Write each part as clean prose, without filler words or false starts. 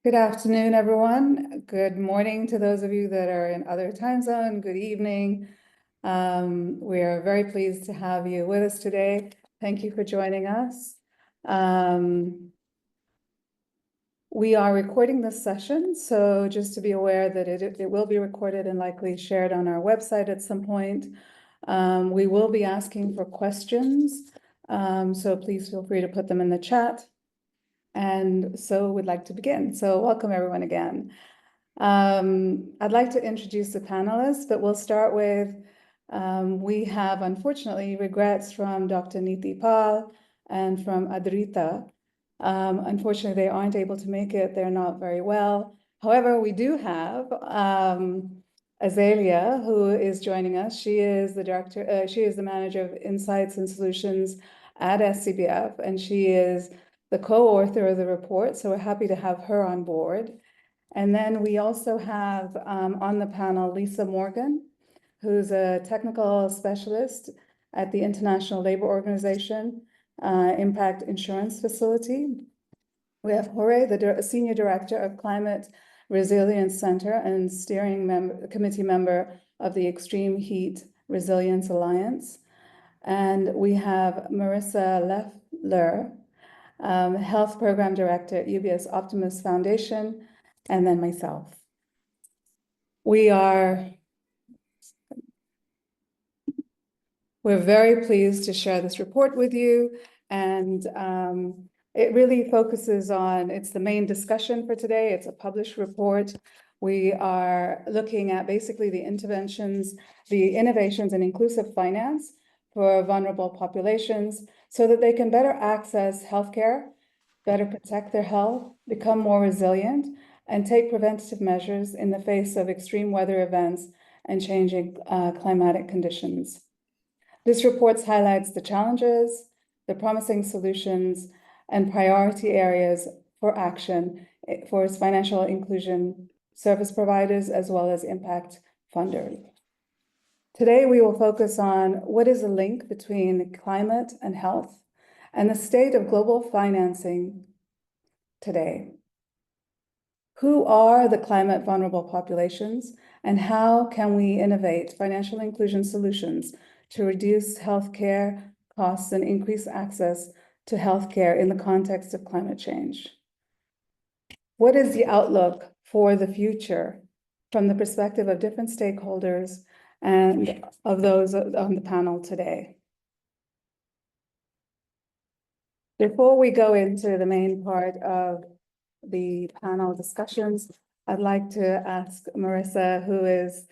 Good afternoon, everyone. Good morning to those of you that are in other time zone. Good evening. We are very pleased to have you with us today. Thank you for joining us. We are recording this session, so just to be aware that it will be recorded and likely shared on our website at some point. We will be asking for questions, so please feel free to put them in the chat. And so we'd like to begin. So welcome everyone again. I'd like to introduce the panelists, but we'll start with, we have unfortunately regrets from Dr. Niti Pal and from Adrita. Unfortunately, they aren't able to make it. They're not very well. However, we do have Azalea, who is joining us. She is the director, she is the manager of Insights and Solutions at SCBF, and she is the co-author of the report. So we're happy to have her on board. And then we also have on the panel Lisa Morgan, who's a technical specialist at the International Labor Organization Impact Insurance Facility. We have Jorge, the Senior Director of Climate Resilience Center and committee member of the Extreme Heat Resilience Alliance. And we have Marissa Leffler, Health Program Director at UBS Optimus Foundation, and then myself. We're very pleased to share this report with you, and it really focuses on, it's the main discussion for today. It's a published report. We are looking at basically the interventions, the innovations in inclusive finance for vulnerable populations so that they can better access healthcare, better protect their health, become more resilient, and take preventative measures in the face of extreme weather events and changing climatic conditions. This report highlights the challenges, the promising solutions, and priority areas for action for its financial inclusion service providers as well as impact funders. Today, we will focus on what is the link between climate and health and the state of global financing today. Who are the climate vulnerable populations, and how can we innovate financial inclusion solutions to reduce healthcare costs and increase access to healthcare in the context of climate change? What is the outlook for the future from the perspective of different stakeholders and of those on the panel today? Before we go into the main part of the panel discussions, I'd like to ask Marissa, who is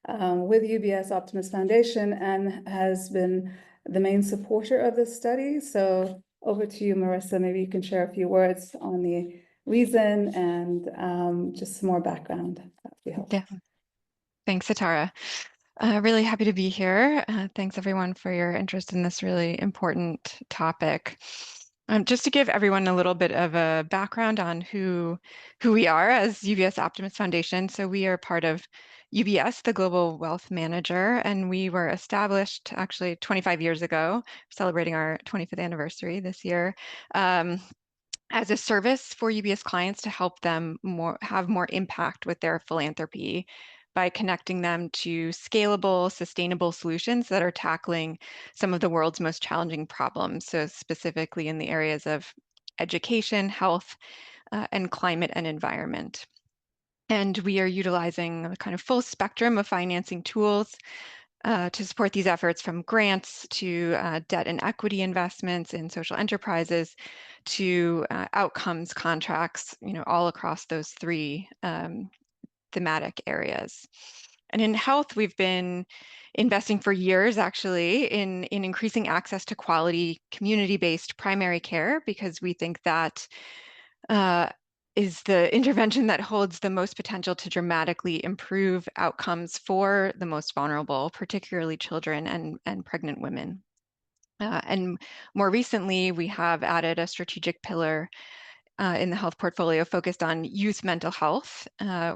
with UBS Optimus Foundation and has been the main supporter of this study. So over to you, Marissa. Maybe you can share a few words on the reason and just some more background. That'd be helpful. Yeah. Thanks, Satara. Really happy to be here. Thanks everyone for your interest in this really important topic. Just to give everyone a little bit of a background on who we are as UBS Optimus Foundation. So we are part of UBS, the Global Wealth Manager, and we were established actually 25 years ago, celebrating our 25th anniversary this year, as a service for UBS clients to help them have more impact with their philanthropy by connecting them to scalable, sustainable solutions that are tackling some of the world's most challenging problems. So specifically in the areas of education, health, and climate and environment. And we are utilizing a kind of full spectrum of financing tools to support these efforts, from grants to debt and equity investments in social enterprises to outcomes contracts, all across those three thematic areas. And in health, we've been investing for years, actually, in increasing access to quality community-based primary care, because we think that is the intervention that holds the most potential to dramatically improve outcomes for the most vulnerable, particularly children and pregnant women. And more recently, we have added a strategic pillar in the health portfolio focused on youth mental health,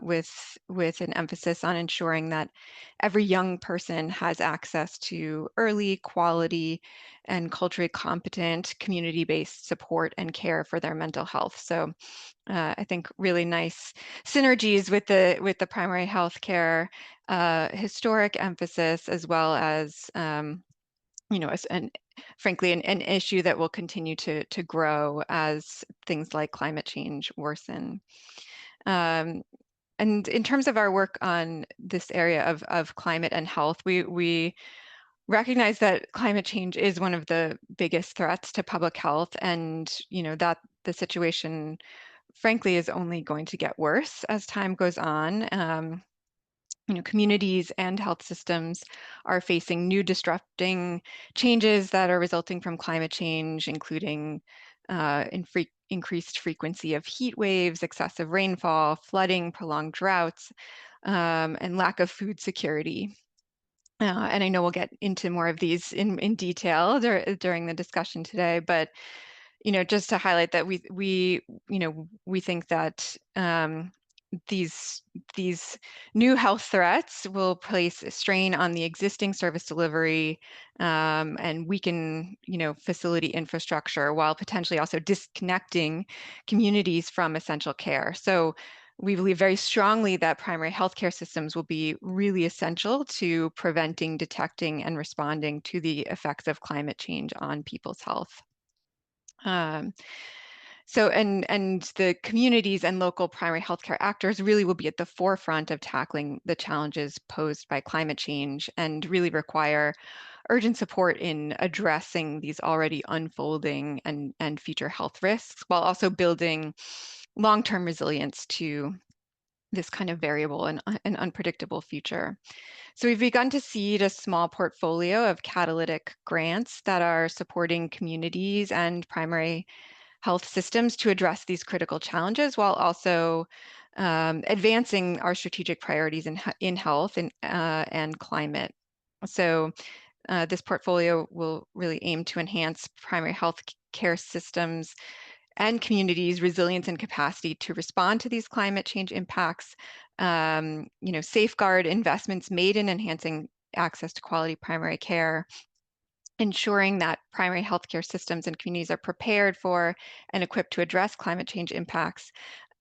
with an emphasis on ensuring that every young person has access to early, quality, and culturally competent community-based support and care for their mental health. So I think really nice synergies with the primary health care historic emphasis, as well as frankly, an issue that will continue to grow as things like climate change worsen. And in terms of our work on this area of climate and health, we recognize that climate change is one of the biggest threats to public health, and that the situation, frankly, is only going to get worse as time goes on. Communities and health systems are facing new disrupting changes that are resulting from climate change, including increased frequency of heat waves, excessive rainfall, flooding, prolonged droughts, and lack of food security. And I know we'll get into more of these in detail during the discussion today, but just to highlight that we think that these new health threats will place a strain on the existing service delivery, and weaken facility infrastructure, while potentially also disconnecting communities from essential care. So we believe very strongly that primary healthcare systems will be really essential to preventing, detecting, and responding to the effects of climate change on people's health. And the communities and local primary healthcare actors really will be at the forefront of tackling the challenges posed by climate change, and really require urgent support in addressing these already unfolding and future health risks, while also building long-term resilience to this kind of variable and unpredictable future. So we've begun to seed a small portfolio of catalytic grants that are supporting communities and primary health systems to address these critical challenges, while also advancing our strategic priorities in health and climate. So this portfolio will really aim to enhance primary health care systems and communities' resilience and capacity to respond to these climate change impacts, safeguard investments made in enhancing access to quality primary care, ensuring that primary healthcare systems and communities are prepared for and equipped to address climate change impacts,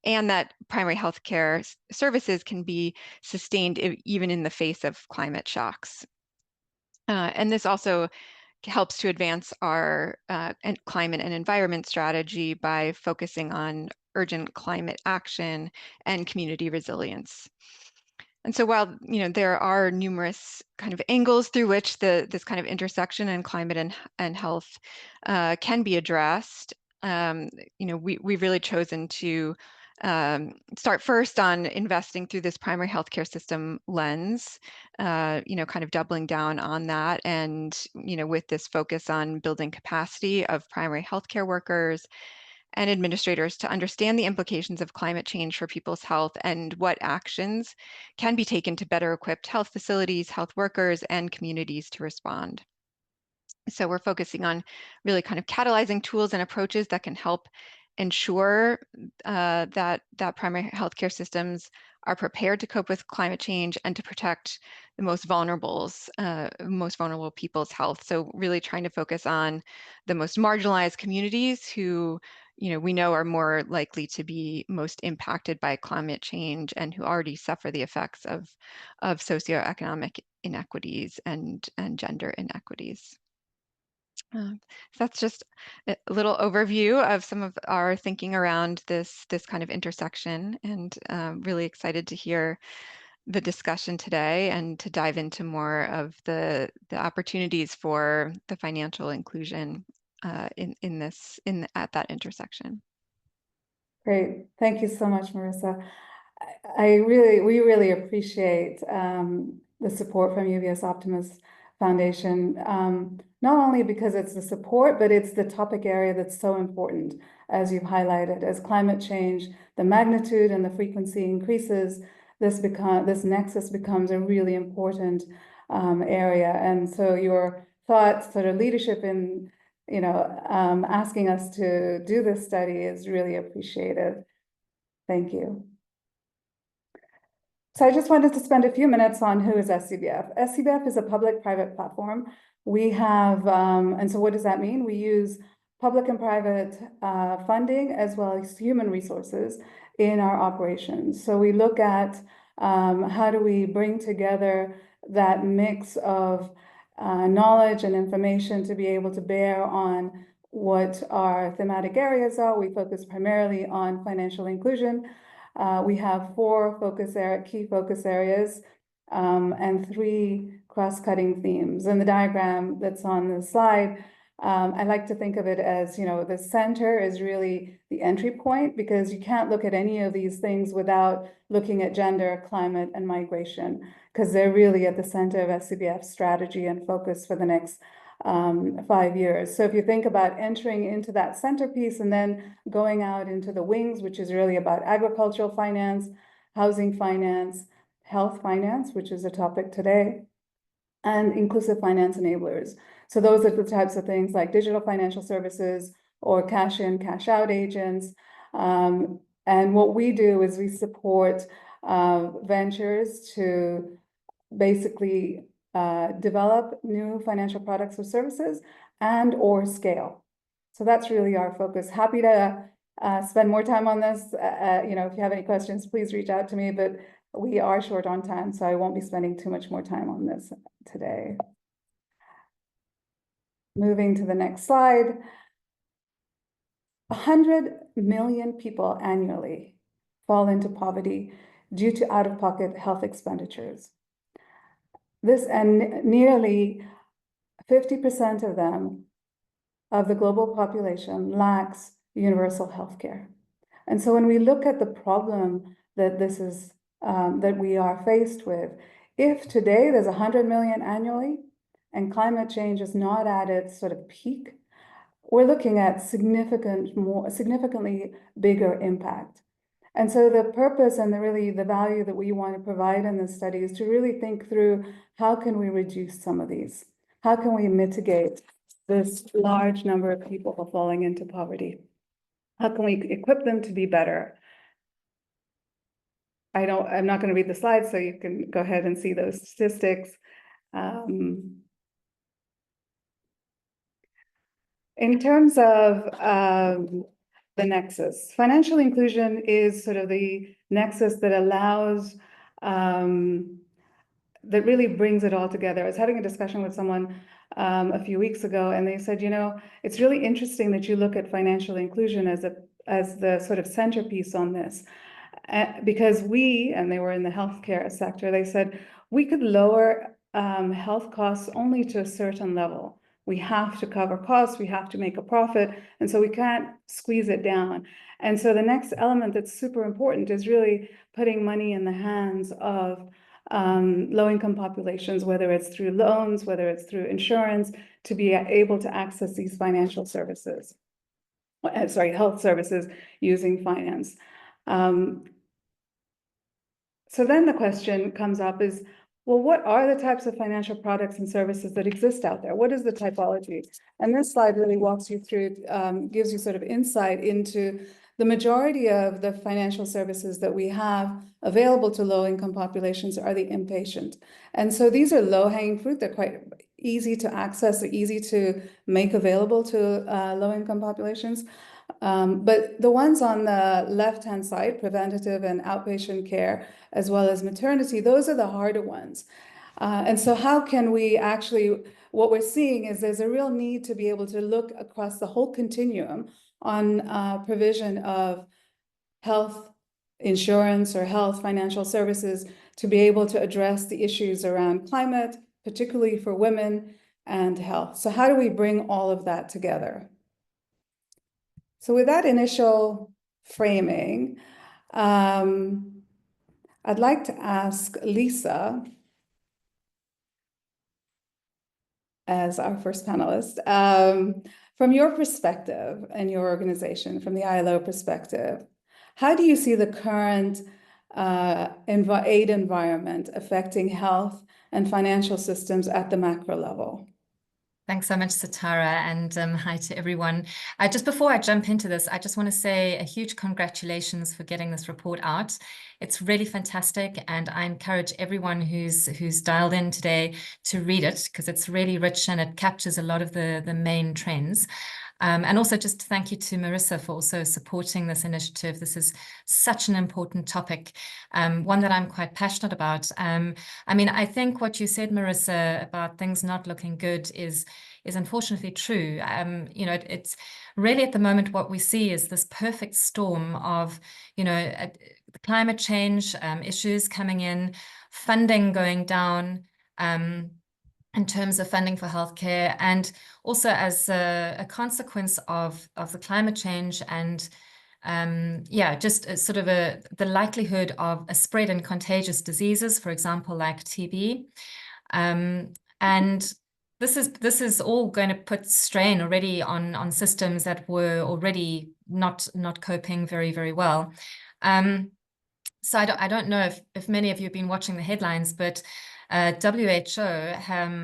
and that primary healthcare services can be sustained even in the face of climate shocks. And this also helps to advance our climate and environment strategy by focusing on urgent climate action and community resilience. And so while there are numerous kind of angles through which this kind of intersection in climate and health can be addressed, we've really chosen to start first on investing through this primary healthcare system lens, kind of doubling down on that, and with this focus on building capacity of primary healthcare workers and administrators to understand the implications of climate change for people's health, and what actions can be taken to better equip health facilities, health workers, and communities to respond. So we're focusing on really kind of catalyzing tools and approaches that can help ensure that primary healthcare systems are prepared to cope with climate change and to protect the most vulnerable people's health. So really trying to focus on the most marginalized communities who we know are more likely to be most impacted by climate change, and who already suffer the effects of socioeconomic inequities and gender inequities. So that's just a little overview of some of our thinking around this kind of intersection, and really excited to hear the discussion today and to dive into more of the opportunities for the financial inclusion at that intersection. Great. Thank you so much, Marissa. We really appreciate the support from UBS Optimus Foundation, not only because it's the support, but it's the topic area that's so important, as you've highlighted. As climate change, the magnitude and the frequency increases, this nexus becomes a really important area. And so your thoughts, sort of leadership in asking us to do this study is really appreciated. Thank you. So I just wanted to spend a few minutes on who is SCBF. SCBF is a public-private platform. We have, and so what does that mean? We use public and private funding as well as human resources in our operations. So we look at how do we bring together that mix of knowledge and information to be able to bear on what our thematic areas are. We focus primarily on financial inclusion. We have 4 key focus areas and 3 cross-cutting themes. In the diagram that's on the slide, I like to think of it as, the center is really the entry point, because you can't look at any of these things without looking at gender, climate, and migration, because they're really at the center of SCBF's strategy and focus for the next 5 years. So if you think about entering into that centerpiece and then going out into the wings, which is really about agricultural finance, housing finance, health finance, which is a topic today, and inclusive finance enablers. So those are the types of things like digital financial services or cash in, cash out agents. And what we do is we support ventures to basically develop new financial products or services and or scale. So that's really our focus. Happy to spend more time on this. If you have any questions, please reach out to me, but we are short on time, so I won't be spending too much more time on this today. Moving to the next slide. 100 million people annually fall into poverty due to out-of-pocket health expenditures. This, and nearly 50% of them, of the global population, lacks universal health care. And so when we look at the problem that this is, that we are faced with, if today there's 100 million annually and climate change is not at its sort of peak, we're looking at significantly bigger impact. And so the purpose and the value that we want to provide in this study is to really think through, how can we reduce some of these? How can we mitigate this large number of people falling into poverty? How can we equip them to be better? I'm not going to read the slides, so you can go ahead and see those statistics. In terms of the nexus, financial inclusion is sort of the nexus that allows, that really brings it all together. I was having a discussion with someone a few weeks ago, and they said, it's really interesting that you look at financial inclusion as the sort of centerpiece on this. Because and they were in the healthcare sector, they said, we could lower health costs only to a certain level. We have to cover costs, we have to make a profit, and so we can't squeeze it down. And so the next element that's super important is really putting money in the hands of low-income populations, whether it's through loans, whether it's through insurance, to be able to access these financial services, health services using finance. So then the question comes up is, well, what are the types of financial products and services that exist out there? What is the typology? And this slide really walks you through, gives you sort of insight into the majority of the financial services that we have available to low-income populations are the inpatient. And so these are low-hanging fruit. They're quite easy to access, they're easy to make available to low-income populations. But the ones on the left-hand side, preventative and outpatient care, as well as maternity, those are the harder ones. And so how can we actually, what we're seeing is there's a real need to be able to look across the whole continuum on provision of health insurance or health financial services to be able to address the issues around climate, particularly for women, and health. So how do we bring all of that together? So with that initial framing, I'd like to ask Lisa, as our first panelist, from your perspective and your organization, from the ILO perspective, how do you see the current aid environment affecting health and financial systems at the macro level? Thanks so much, Satara, and hi to everyone. Just before I jump into this, I just want to say a huge congratulations for getting this report out. It's really fantastic, and I encourage everyone who's dialed in today to read it, because it's really rich and it captures a lot of the main trends. And also just thank you to Marissa for also supporting this initiative. This is such an important topic, one that I'm quite passionate about. I mean, I think what you said, Marissa, about things not looking good is unfortunately true. You know, it's really at the moment what we see is this perfect storm of, you know, climate change issues coming in, funding going down, in terms of funding for healthcare, and also as a consequence of the climate change and yeah, just sort of the likelihood of a spread in contagious diseases, for example, like TB. And this is all going to put strain already on systems that were already not coping very, very well. So I don't know if many of you have been watching the headlines, but WHO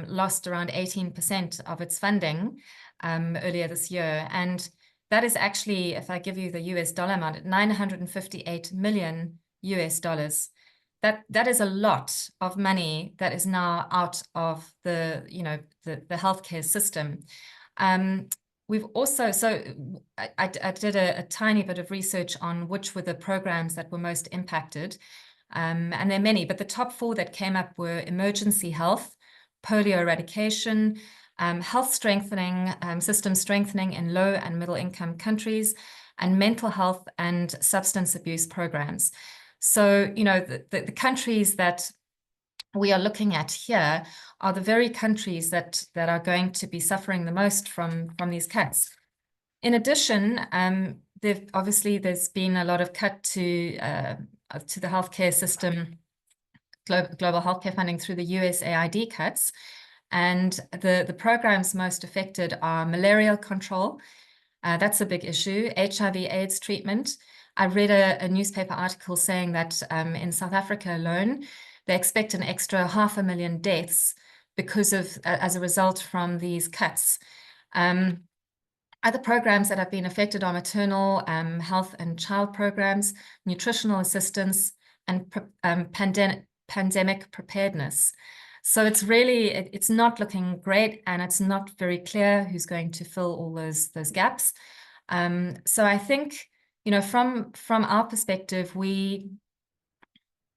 lost around 18% of its funding earlier this year. And that is actually, if I give you the US dollar amount, $958 million US dollars. That is a lot of money that is now out of the healthcare system. We've also, so I did a tiny bit of research on which were the programs that were most impacted. And there are many, but the top 4 that came up were emergency health, polio eradication, health strengthening, system strengthening in low and middle income countries, and mental health and substance abuse programs. So, you know, the countries that we are looking at here are the very countries that are going to be suffering the most from these cuts. In addition, there's been a lot of cut to the healthcare system, global healthcare funding through the USAID cuts. And the programs most affected are malaria control. That's a big issue. HIV/AIDS treatment. I read a newspaper article saying that in South Africa alone, they expect an extra 500,000 deaths because of as a result from these cuts. Other programs that have been affected are maternal health and child programs, nutritional assistance, and pandemic preparedness. So it's really, it's not looking great, and it's not very clear who's going to fill all those gaps. So I think, you know, from our perspective, we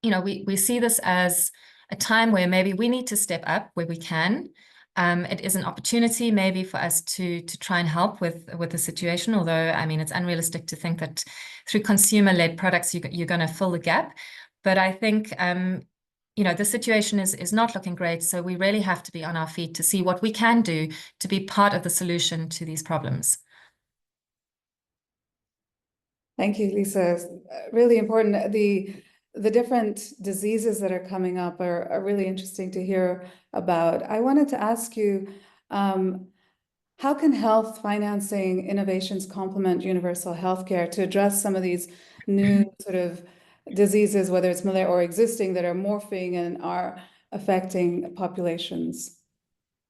see this as a time where maybe we need to step up where we can. It is an opportunity maybe for us to try and help with the situation, although, I mean, it's unrealistic to think that through consumer-led products you're going to fill the gap. But I think, you know, the situation is not looking great, so we really have to be on our feet to see what we can do to be part of the solution to these problems. Thank you, Lisa. It's really important. The different diseases that are coming up are really interesting to hear about. I wanted to ask you, how can health financing innovations complement universal healthcare to address some of these new sort of diseases, whether it's malaria or existing, that are morphing and are affecting populations?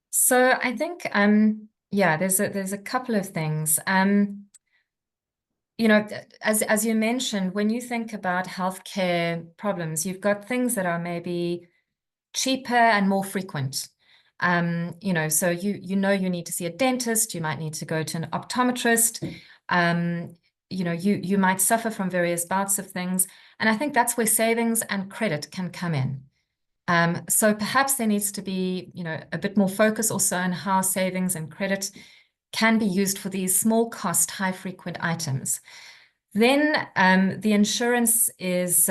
So I think, yeah, there's a couple of things. You know, as you mentioned, when you think about healthcare problems, you've got things that are maybe cheaper and more frequent. You know, so you know you need to see a dentist, you might need to go to an optometrist. You know, you might suffer from various bouts of things, and I think that's where savings and credit can come in. So perhaps there needs to be, you know, a bit more focus also on how savings and credit can be used for these small cost, high frequent items. Then the insurance is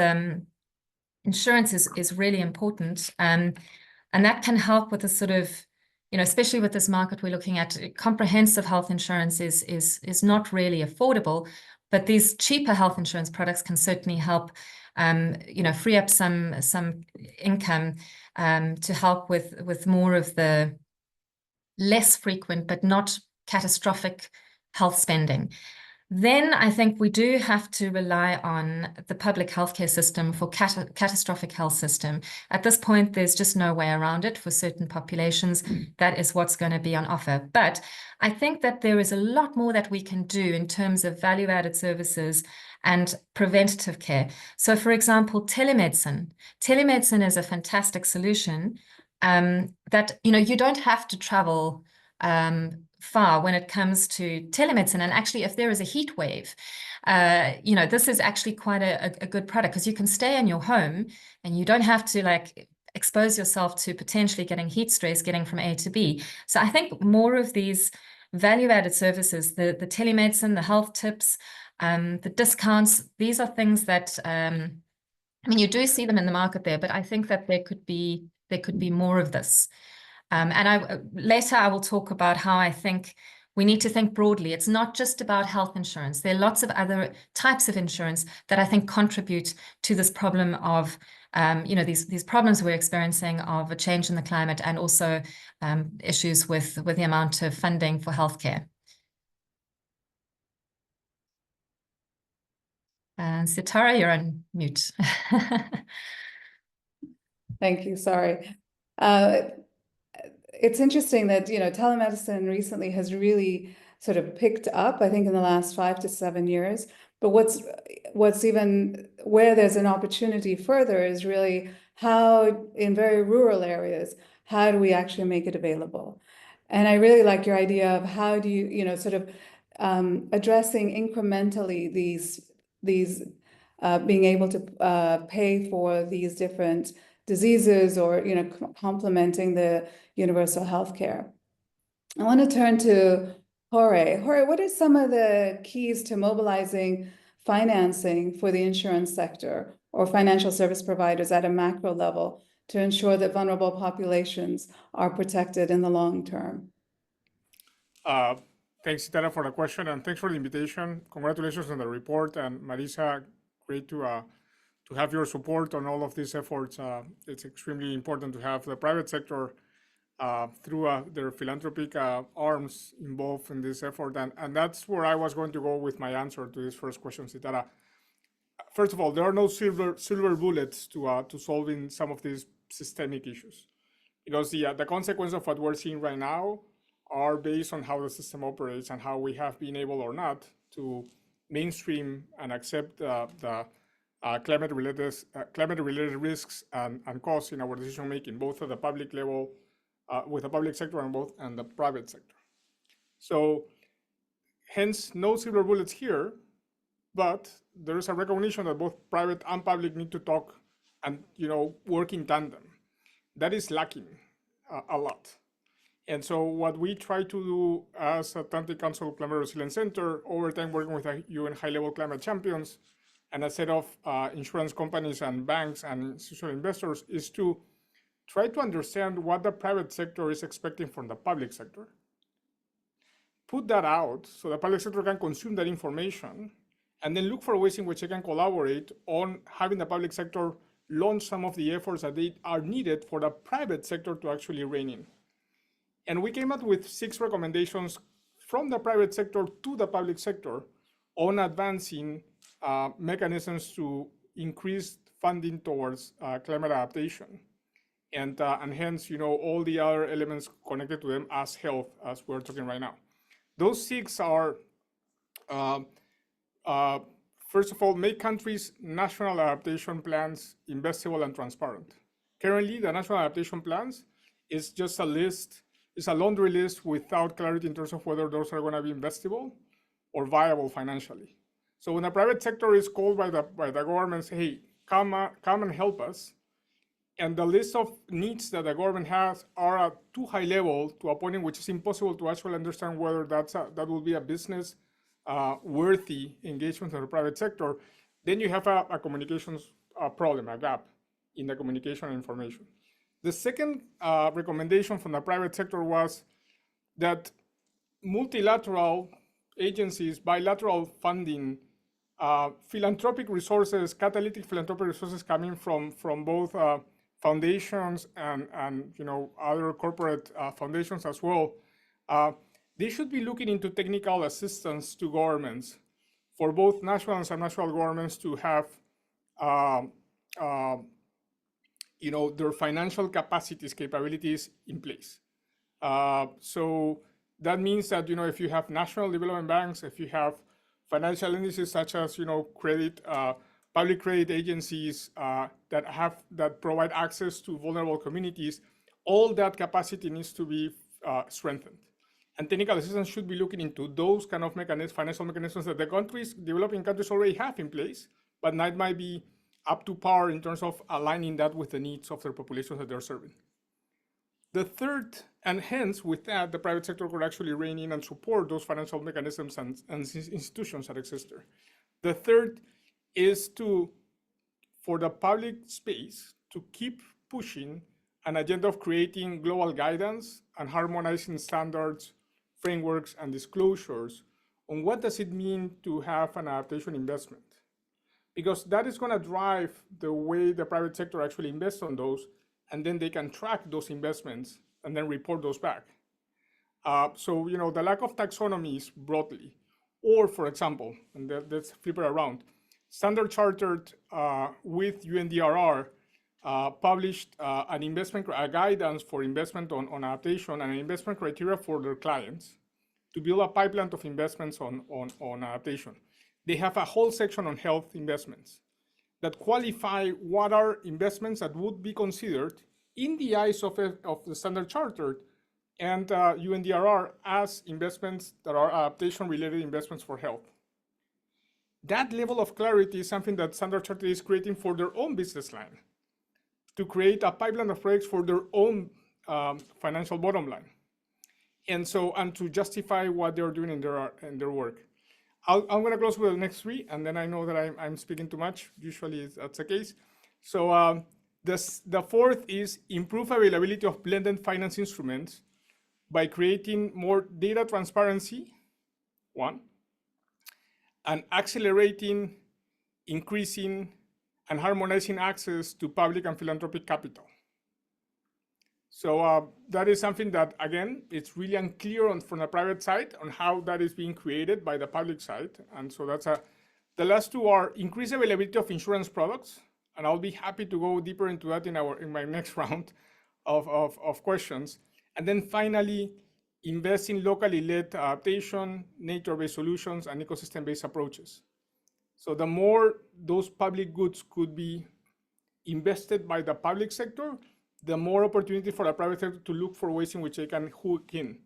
really important, and that can help with the sort of, you know, especially with this market we're looking at, comprehensive health insurance is not really affordable, but these cheaper health insurance products can certainly help, you know, free up some income to help with more of the less frequent but not catastrophic health spending. Then I think we do have to rely on the public healthcare system for catastrophic health system. At this point, there's just no way around it for certain populations. That is what's going to be on offer. But I think that there is a lot more that we can do in terms of value-added services and preventative care. So, for example, telemedicine. Telemedicine is a fantastic solution that, you don't have to travel far when it comes to telemedicine. And actually, if there is a heat wave, this is actually quite a good product because you can stay in your home and you don't have to expose yourself to potentially getting heat stress, getting from A to B. So I think more of these value-added services, the telemedicine, the health tips, the discounts, these are things that, you do see them in the market there, but I think that there could be more of this. And later I will talk about how I think we need to think broadly. It's not just about health insurance. There are lots of other types of insurance that I think contribute to this problem of, these problems we're experiencing of a change in the climate and also issues with the amount of funding for healthcare. Sitara, you're on mute. Thank you, sorry. It's interesting that, telemedicine recently has really sort of picked up, I think, in the last 5 to 7 years. But what's even where there's an opportunity further is really how, in very rural areas, how do we actually make it available? And I really like your idea of how do you, sort of addressing incrementally these being able to pay for these different diseases or, complementing the universal health care. I want to turn to Jorge. Jorge, what are some of the keys to mobilizing financing for the insurance sector or financial service providers at a macro level to ensure that vulnerable populations are protected in the long term? Thanks, Tara, for the question, and thanks for the invitation. Congratulations on the report, and Marisa, great to have your support on all of these efforts. It's extremely important to have the private sector through their philanthropic arms involved in this effort, and that's where I was going to go with my answer to this first question, Sitara. First of all, there are no silver bullets to solving some of these systemic issues, because the consequence of what we're seeing right now are based on how the system operates and how we have been able or not to mainstream and accept the climate-related risks and costs in our decision making, both at the public level, with the public sector and the private sector. So, hence, no silver bullets here, but there is a recognition that both private and public need to talk and work in tandem. That is lacking a lot. And so what we try to do as Atlantic Council Climate Resilience Center, over time working with UN high-level climate champions and a set of insurance companies and banks and institutional investors, is to try to understand what the private sector is expecting from the public sector. Put that out so the public sector can consume that information and then look for ways in which they can collaborate on having the public sector launch some of the efforts that they are needed for the private sector to actually rein in. And we came up with 6 recommendations from the private sector to the public sector on advancing mechanisms to increase funding towards climate adaptation. And hence, all the other elements connected to them as health, as we're talking right now. Those 6 are, first of all, make countries' national adaptation plans investable and transparent. Currently, the national adaptation plans is just a list. It's a laundry list without clarity in terms of whether those are going to be investable or viable financially. So when the private sector is called by the government, say, hey, come and help us, and the list of needs that the government has are at too high level to a point in which it's impossible to actually understand whether that will be a business worthy engagement of the private sector, then you have a communications problem, a gap in the communication and information. The second recommendation from the private sector was that multilateral agencies, bilateral funding, philanthropic resources, catalytic philanthropic resources coming from both foundations and other corporate foundations as well, they should be looking into technical assistance to governments for both national and subnational governments to have their financial capabilities in place. So that means that, if you have national development banks, if you have financial indices such as, credit, public credit agencies that provide access to vulnerable communities, all that capacity needs to be strengthened. And technical assistance should be looking into those kind of financial mechanisms that the developing countries already have in place, but might be up to par in terms of aligning that with the needs of their populations that they're serving. The third, and hence with that, the private sector could actually rein in and support those financial mechanisms and institutions that exist there. The third is for the public space to keep pushing an agenda of creating global guidance and harmonizing standards, frameworks, and disclosures on what does it mean to have an adaptation investment. Because that is going to drive the way the private sector actually invests on those, and then they can track those investments and then report those back. So, the lack of taxonomies broadly, or for example, and let's flip it around, Standard Chartered with UNDRR published a guidance for investment on adaptation and an investment criteria for their clients to build a pipeline of investments on adaptation. They have a whole section on health investments that qualify what are investments that would be considered in the eyes of the Standard Chartered and UNDRR as investments that are adaptation-related investments for health. That level of clarity is something that Standard Chartered is creating for their own business line, to create a pipeline of projects for their own financial bottom line, and to justify what they're doing in their work. I'm going to close with the next three, and then I know that I'm speaking too much. Usually that's the case. So the fourth is improve availability of blended finance instruments by creating more data transparency, one, and accelerating, increasing, and harmonizing access to public and philanthropic capital. So that is something that, again, it's really unclear from the private side on how that is being created by the public side. And so the last two are increased availability of insurance products. And I'll be happy to go deeper into that in my next round of questions. And then finally, invest in locally led adaptation, nature-based solutions, and ecosystem-based approaches. So the more those public goods could be invested by the public sector, the more opportunity for the private sector to look for ways in which they can hook in.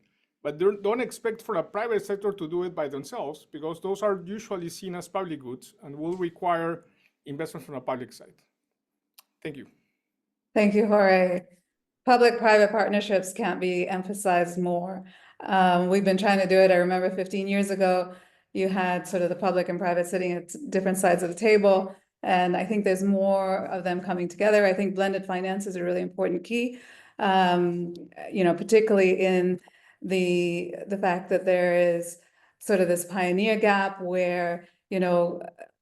But don't expect for the private sector to do it by themselves, because those are usually seen as public goods and will require investment from the public side. Thank you. Thank you, Jorge. Public-private partnerships can't be emphasized more. We've been trying to do it. I remember 15 years ago, you had sort of the public and private sitting at different sides of the table. And I think there's more of them coming together. I think blended finance is a really important key, particularly in the fact that there is sort of this pioneer gap where,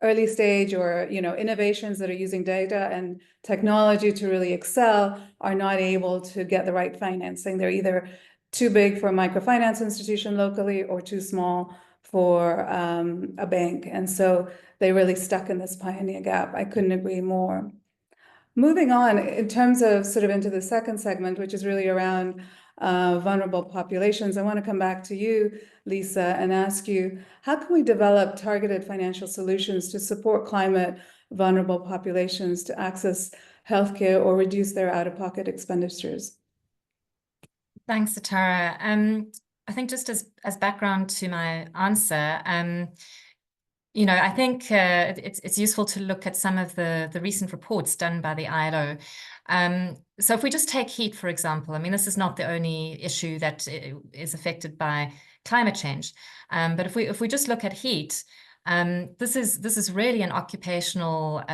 early stage or, innovations that are using data and technology to really excel are not able to get the right financing. They're either too big for a microfinance institution locally or too small for a bank. And so they really stuck in this pioneer gap. I couldn't agree more. Moving on, in terms of sort of into the second segment, which is really around vulnerable populations, I want to come back to you, Lisa, and ask you, how can we develop targeted financial solutions to support climate vulnerable populations to access healthcare or reduce their out-of-pocket expenditures? Thanks, Satara. I think just as background to my answer, I think it's useful to look at some of the recent reports done by the ILO. So if we just take heat, for example, this is not the only issue that is affected by climate change. But if we just look at heat, this is really an occupational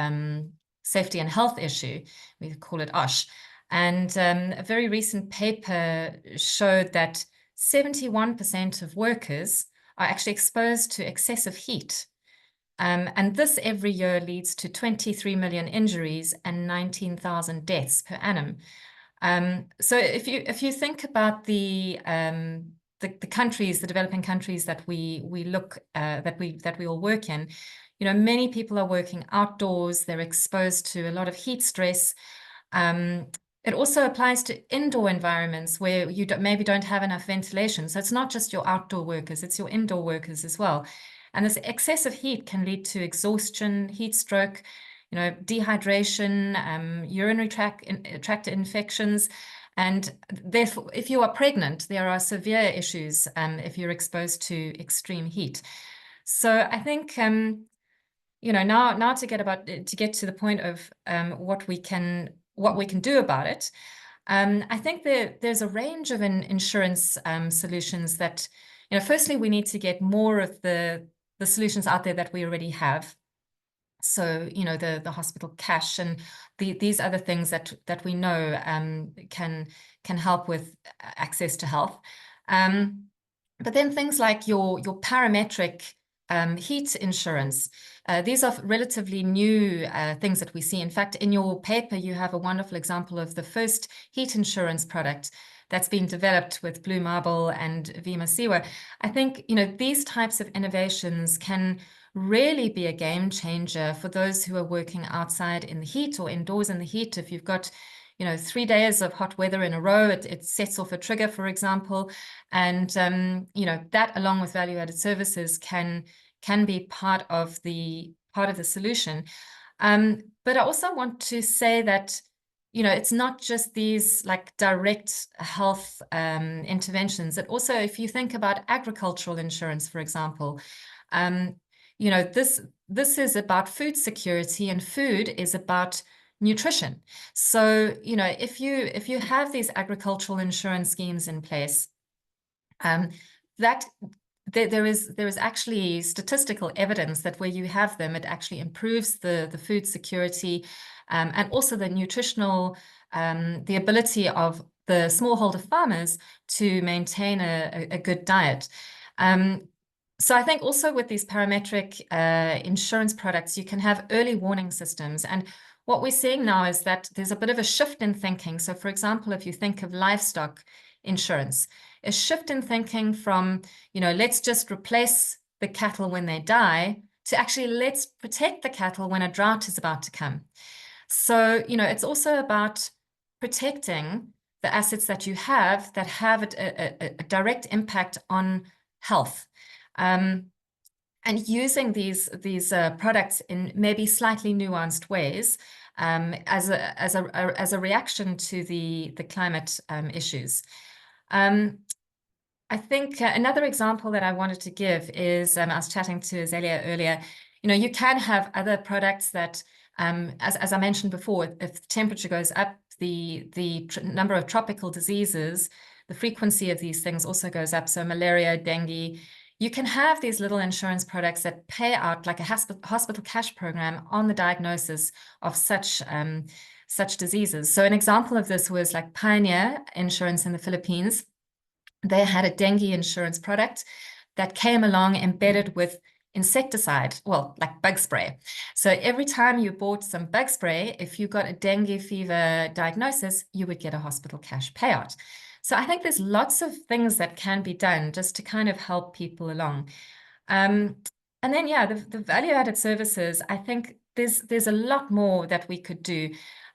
safety and health issue. We call it OSH. And a very recent paper showed that 71% of workers are actually exposed to excessive heat. And this every year leads to 23 million injuries and 19,000 deaths per annum. So if you think about the the countries, the developing countries that we look that we all work in, you know, many people are working outdoors. They're exposed to a lot of heat stress. It also applies to indoor environments where you maybe don't have enough ventilation. So it's not just your outdoor workers, it's your indoor workers as well. And this excessive heat can lead to exhaustion, heat stroke, you know, dehydration, urinary tract infections. And therefore, if you are pregnant, there are severe issues if you're exposed to extreme heat. So I think, you know, now to get to the point of what we can do about it. I think there's a range of insurance solutions that, you know, firstly, we need to get more of the solutions out there that we already have. So, you know, the hospital cash and these other things that we know can help with access to health. But then things like your parametric heat insurance. These are relatively new things that we see. In fact, in your paper, you have a wonderful example of the first heat insurance product that's been developed with Blue Marble and Vima Siwa. I think, you know, these types of innovations can really be a game changer for those who are working outside in the heat or indoors in the heat. If you've got, you know, 3 days of hot weather in a row, it sets off a trigger, for example. And, you know, that along with value-added services can be part of the solution. But I also want to say that, you know, it's not just these like direct health interventions. It also, if you think about agricultural insurance, for example, you know, this is about food security, and food is about nutrition. So, you know, if you have these agricultural insurance schemes in place, that there is actually statistical evidence that where you have them, it actually improves the food security and also the nutritional, the ability of the smallholder farmers to maintain a good diet. So I think also with these parametric insurance products, you can have early warning systems. And what we're seeing now is that there's a bit of a shift in thinking. So for example, if you think of livestock insurance, a shift in thinking from, you know, let's just replace the cattle when they die to actually let's protect the cattle when a drought is about to come. So, you know, it's also about protecting the assets that you have that have a direct impact on health. And using these products in maybe slightly nuanced ways as a reaction to the climate issues. I think another example that I wanted to give is, I was chatting to Zelia earlier, you know, you can have other products that, as I mentioned before, if temperature goes up, the number of tropical diseases, the frequency of these things also goes up. So malaria, dengue. You can have these little insurance products that pay out like a hospital cash program on the diagnosis of such diseases. So an example of this was like Pioneer Insurance in the Philippines. They had a dengue insurance product that came along embedded with insecticide, well, like bug spray. So every time you bought some bug spray, if you got a dengue fever diagnosis, you would get a hospital cash payout. So I think there's lots of things that can be done just to kind of help people along. And then, yeah, the value-added services, I think there's a lot more that we could do.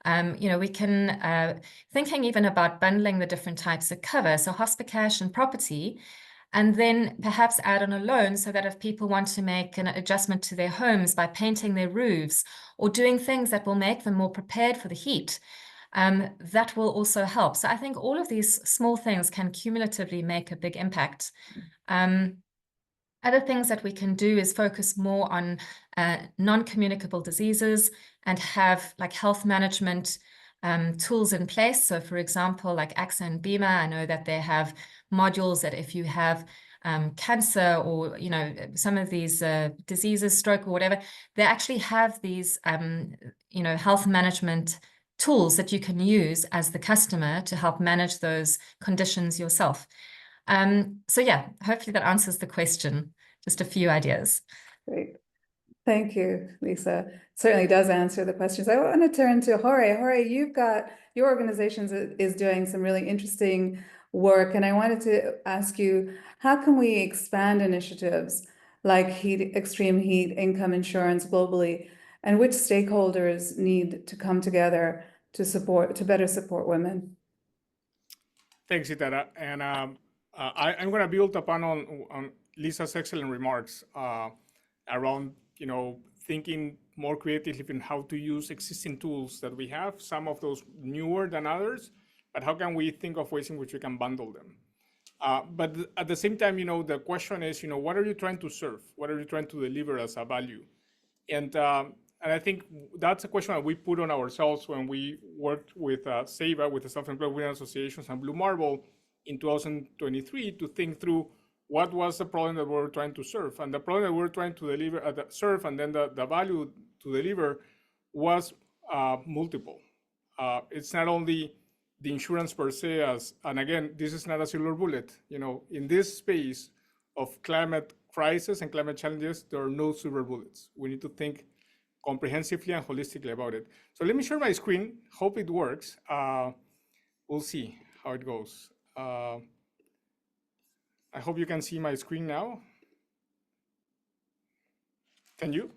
You know, we can, thinking even about bundling the different types of cover, so hospicash and property, and then perhaps add on a loan so that if people want to make an adjustment to their homes by painting their roofs or doing things that will make them more prepared for the heat, that will also help. So I think all of these small things can cumulatively make a big impact. Other things that we can do is focus more on non-communicable diseases and have like health management tools in place. So for example, like AXA and BIMA, I know that they have modules that if you have cancer or, you know, some of these diseases, stroke or whatever, they actually have these, you know, health management tools that you can use as the customer to help manage those conditions yourself. So yeah, hopefully that answers the question. Just a few ideas. Great. Thank you, Lisa. It certainly does answer the questions. I want to turn to Jorge. Jorge, you've got, your organization is doing some really interesting work. And I wanted to ask you, how can we expand initiatives like extreme heat income insurance globally, and which stakeholders need to come together to better support women? Thanks, Itara. And I'm going to build upon on Lisa's excellent remarks around, thinking more creatively in how to use existing tools that we have, some of those newer than others, but how can we think of ways in which we can bundle them? But at the same time, the question is, what are you trying to serve? What are you trying to deliver as a value? And I think that's a question that we put on ourselves when we worked with SEIVA, with the Self-Employed Women Associations and Blue Marble in 2023 to think through what was the problem that we were trying to serve. And the problem that we were trying to deliver, serve, and then the value to deliver was multiple. It's not only the insurance per se and again, this is not a silver bullet. In this space of climate crisis and climate challenges, there are no silver bullets. We need to think comprehensively and holistically about it. So let me share my screen. Hope it works. We'll see how it goes. I hope you can see my screen now. Can you?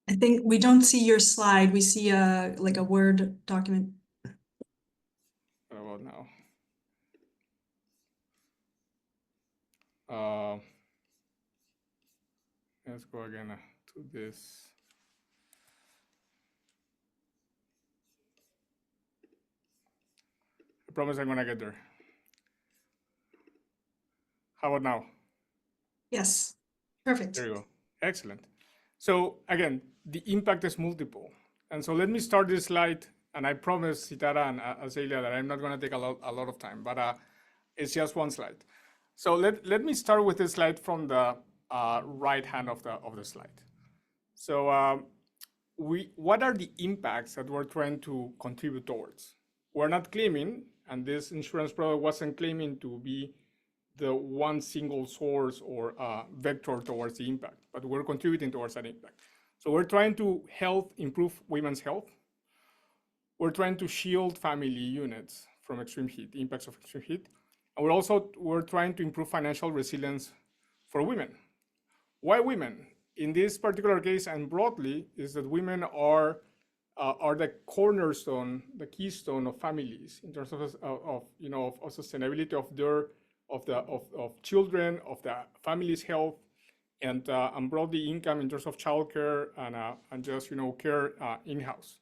I think we don't see your slide. We see like a Word document. What about now? Let's go again to this. I promise I'm gonna get there. How about now? Yes, perfect. There you go. Excellent. So again, the impact is multiple. And so let me start this slide. And I promise Sitara and Azalea that I'm not going to take a lot of time, but it's just one slide. So let me start with this slide from the right hand of the slide. So what are the impacts that we're trying to contribute towards? We're not claiming, and this insurance product wasn't claiming to be the one single source or vector towards the impact, but we're contributing towards that impact. So we're trying to improve women's health. We're trying to shield family units from extreme heat, the impacts of extreme heat. And we're trying to improve financial resilience for women. Why women? In this particular case and broadly, is that women are the cornerstone, the keystone of families in terms of sustainability of children, of the family's health, and broadly income in terms of childcare and just care in-house.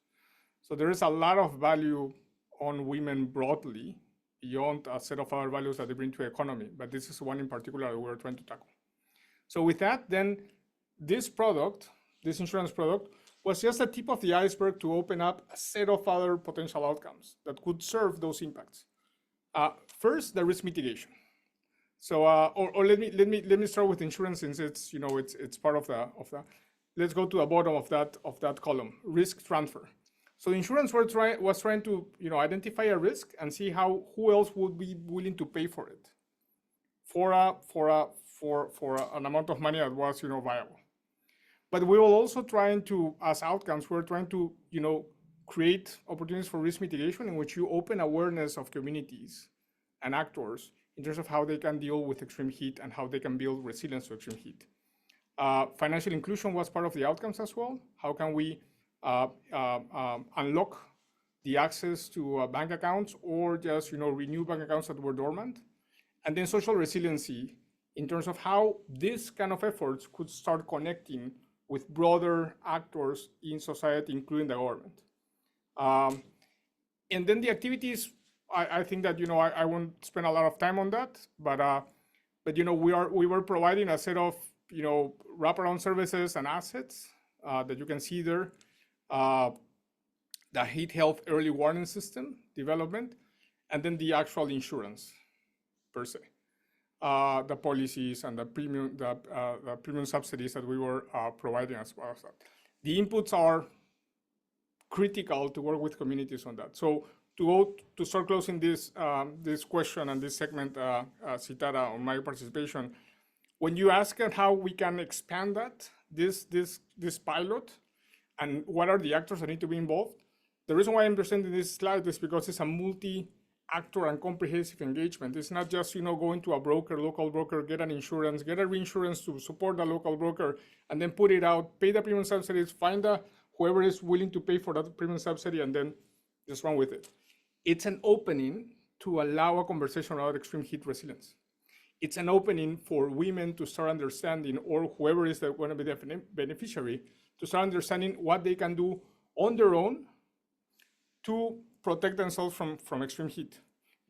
So there is a lot of value on women broadly beyond a set of other values that they bring to the economy, but this is one in particular that we're trying to tackle. So with that, then this insurance product, was just the tip of the iceberg to open up a set of other potential outcomes that could serve those impacts. First, the risk mitigation. So, or let me start with insurance since it's it's part of the. Let's go to the bottom of that column, risk transfer. So insurance was trying to identify a risk and see who else would be willing to pay for it, for an amount of money that was viable. But we were also trying to, as outcomes, we're trying to create opportunities for risk mitigation in which you open awareness of communities and actors in terms of how they can deal with extreme heat and how they can build resilience to extreme heat. Financial inclusion was part of the outcomes as well. How can we unlock the access to bank accounts or just renew bank accounts that were dormant? And then social resiliency in terms of how these kind of efforts could start connecting with broader actors in society, including the government. And then the activities, I think that I won't spend a lot of time on that, but we were providing a set of wraparound services and assets that you can see there. The heat health early warning system development, and then the actual insurance per se, the policies and the premium subsidies that we were providing as well as that. The inputs are critical to work with communities on that. So to start closing this question and this segment, Sitara, on my participation, when you ask how we can expand that, this pilot, and what are the actors that need to be involved, the reason why I'm presenting this slide is because it's a actor and comprehensive engagement. It's not just, going to a broker, local broker, get an insurance, get a reinsurance to support the local broker, and then put it out, pay the premium subsidies, find whoever is willing to pay for that premium subsidy, and then just run with it. It's an opening to allow a conversation about extreme heat resilience. It's an opening for women to start understanding, or whoever is going to be the beneficiary, to start understanding what they can do on their own to protect themselves from extreme heat,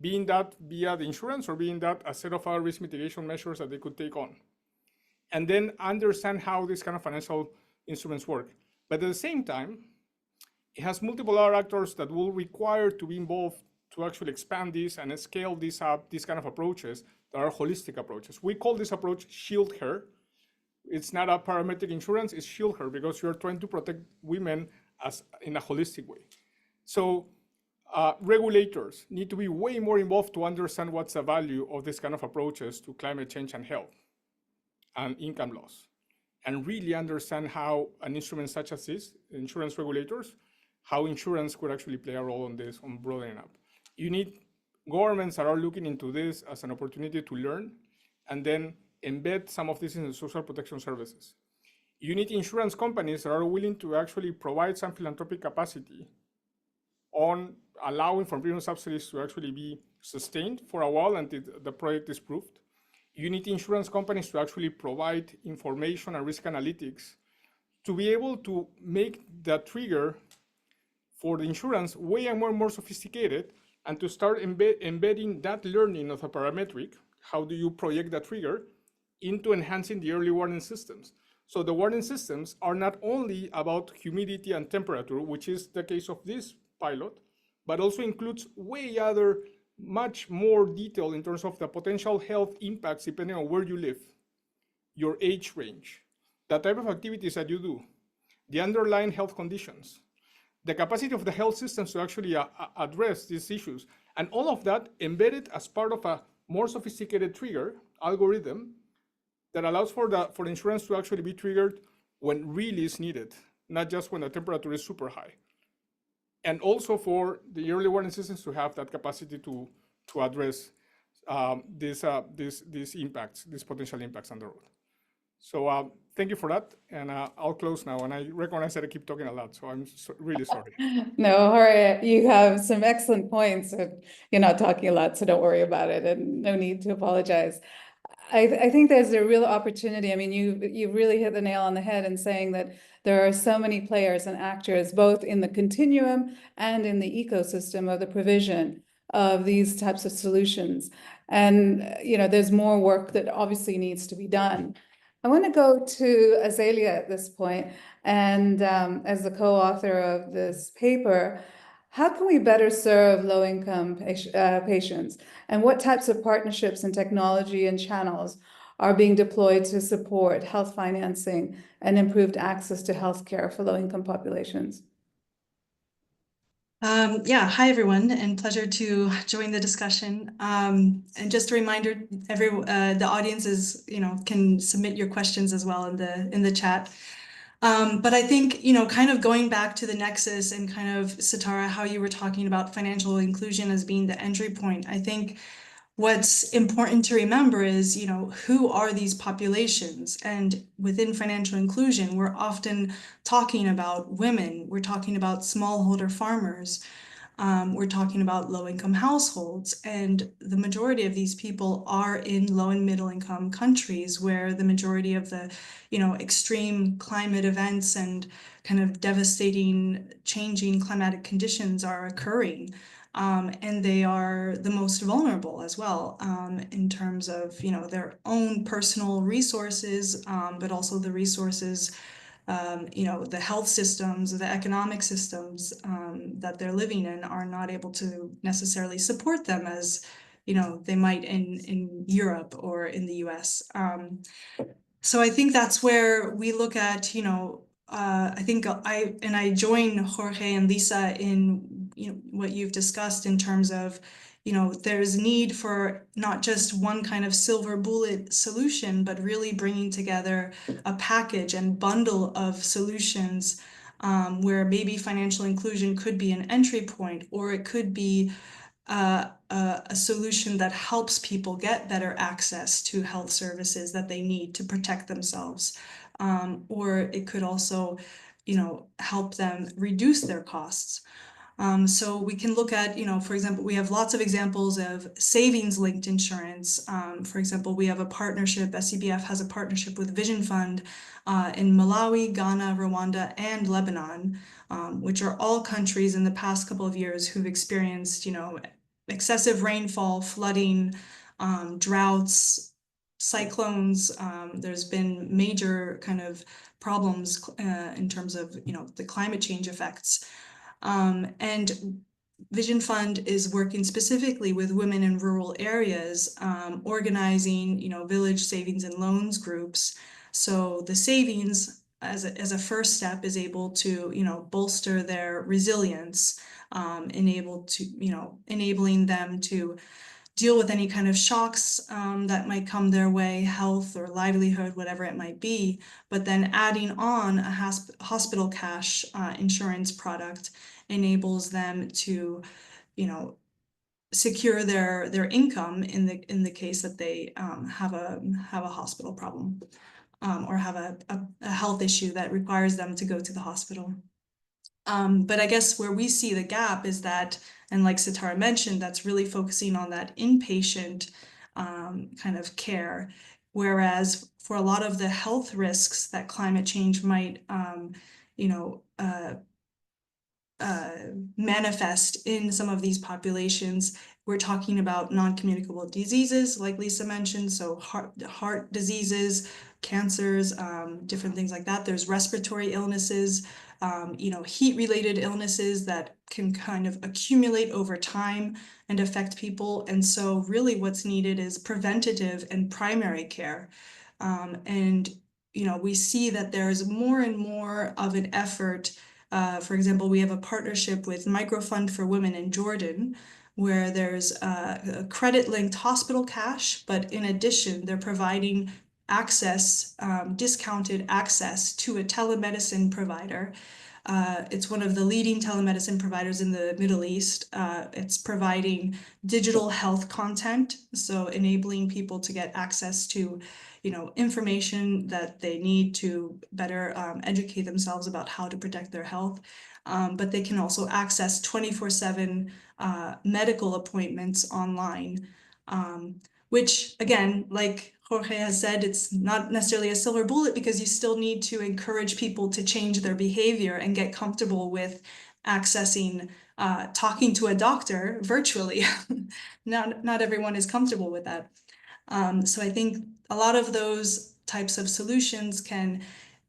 being that via the insurance or being that a set of other risk mitigation measures that they could take on. And then understand how these kind of financial instruments work. But at the same time, it has multiple other actors that will require to be involved to actually expand this and scale this up, these kind of approaches that are holistic approaches. We call this approach shield her. It's not a parametric insurance, it's shield her, because you're trying to protect women in a holistic way. So regulators need to be way more involved to understand what's the value of this kind of approaches to climate change and health and income loss, and really understand how an instrument such as this, insurance regulators, how insurance could actually play a role on this, on broadening up. You need governments that are looking into this as an opportunity to learn and then embed some of this in the social protection services. You need insurance companies that are willing to actually provide some philanthropic capacity on allowing for premium subsidies to actually be sustained for a while until the project is proved. You need insurance companies to actually provide information and risk analytics to be able to make the trigger for the insurance way and more sophisticated, and to start embedding that learning of a parametric, how do you project that trigger, into enhancing the early warning systems. So the warning systems are not only about humidity and temperature, which is the case of this pilot, but also includes much more detail in terms of the potential health impacts depending on where you live, your age range, the type of activities that you do, the underlying health conditions, the capacity of the health systems to actually address these issues, and all of that embedded as part of a more sophisticated trigger algorithm that allows for the insurance to actually be triggered when really is needed, not just when the temperature is super high. And also for the early warning systems to have that capacity to address these impacts, these potential impacts on the road. So thank you for that, and I'll close now. And I recognize that I keep talking a lot, so I'm really sorry. No, Jorge, you have some excellent points, and you're not talking a lot, so don't worry about it, and no need to apologize. I think there's a real opportunity. I mean, you really hit the nail on the head in saying that there are so many players and actors, both in the continuum and in the ecosystem of the provision of these types of solutions. And, there's more work that obviously needs to be done. I want to go to Azalea at this point, and as the co-author of this paper, how can we better serve low-income patients, and what types of partnerships and technology and channels are being deployed to support health financing and improved access to healthcare for low-income populations? Yeah, hi everyone, and pleasure to join the discussion. And just a reminder, the audience can submit your questions as well in the chat. But I think, kind of going back to the nexus and kind of, Sitara, how you were talking about financial inclusion as being the entry point. I think what's important to remember is, who are these populations? And within financial inclusion, we're often talking about women, we're talking about smallholder farmers, we're talking about low-income households, and the majority of these people are in low and middle-income countries where the majority of the, extreme climate events and kind of devastating changing climatic conditions are occurring. And they are the most vulnerable as well, in terms of, their own personal resources, but also the resources, the health systems, the economic systems that they're living in are not able to necessarily support them as, they might in Europe or in the US. So I think that's where we look at, I think I join Jorge and Lisa in what you've discussed in terms of, there's need for not just one kind of silver bullet solution, but really bringing together a package and bundle of solutions, where maybe financial inclusion could be an entry point, or it could be a solution that helps people get better access to health services that they need to protect themselves. Or it could also, help them reduce their costs. So we can look at, for example, we have lots of examples of savings-linked insurance. For example, we have a partnership, SCBF has a partnership with Vision Fund in Malawi, Ghana, Rwanda, and Lebanon, which are all countries in the past couple of years who've experienced, excessive rainfall, flooding, droughts, cyclones. There's been major kind of problems in terms of, the climate change effects. And Vision Fund is working specifically with women in rural areas, organizing, village savings and loans groups. So the savings as a first step is able to, bolster their resilience, enabling them to deal with any kind of shocks that might come their way, health or livelihood, whatever it might be, but then adding on a hospital cash insurance product enables them to, secure their income in the case that they have a hospital problem or have a health issue that requires them to go to the hospital. But I guess where we see the gap is that, and like Sitara mentioned, that's really focusing on that inpatient kind of care. Whereas for a lot of the health risks that climate change might, manifest in some of these populations, we're talking about non-communicable diseases, like Lisa mentioned, so heart diseases, cancers, different things like that. There's respiratory illnesses, heat-related illnesses that can kind of accumulate over time and affect people. And so really what's needed is preventative and primary care. And we see that there's more and more of an effort. For example, we have a partnership with Microfund for Women in Jordan, where there's a credit-linked hospital cash, but in addition, they're providing access, discounted access to a telemedicine provider. It's one of the leading telemedicine providers in the Middle East. It's providing digital health content, so enabling people to get access to information that they need to better educate themselves about how to protect their health. But they can also access 24/7 medical appointments online, which again, like Jorge has said, it's not necessarily a silver bullet because you still need to encourage people to change their behavior and get comfortable with accessing, talking to a doctor virtually. Not everyone is comfortable with that. So I think a lot of those types of solutions can